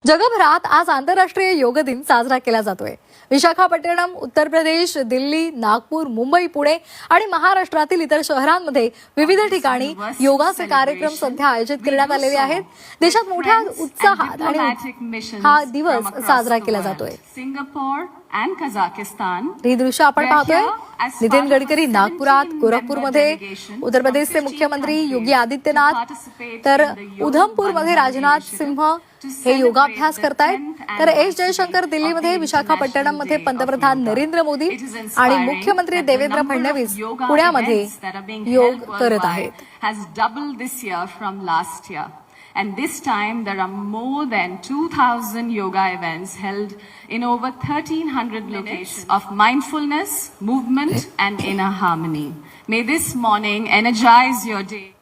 जगभरात आज आंतरराष्ट्रीय योग दिन साजरा केला जातोय। विशाखापट्टणम, उत्तर प्रदेश, दिल्ली, नागपूर, मुंबई, पुणे आणि महाराष्ट्रातील इतर शहरांमध्ये विविध ठिकाणी योगाचे कार्यक्रम सध्या आयोजित करण्यात आलेले आहेत। देशात मोठ्या उत्साहात आणि हा दिवस साजरा केला जातोय। and Kazakhstan. ही दृश्य आपण पाहतोय। नितीन गडकरी नागपुरात, गोरखपूरमध्ये, उत्तर प्रदेशचे मुख्यमंत्री योगी आदित्यनाथ, तर उधमपूरमध्ये राजनाथ सिंह हे योगाभ्यास करतायत। तर एस जयशंकर दिल्लीमध्ये, विशाखापट्टणममध्ये पंतप्रधान नरेंद्र मोदी आणि मुख्यमंत्री देवेंद्र फडणवीस पुण्यामध्ये योग करत आहेत। And this time there are more than 2,000 yoga events held in over 1,300 locations of mindfulness, movement and inner harmony. May this morning energize your day.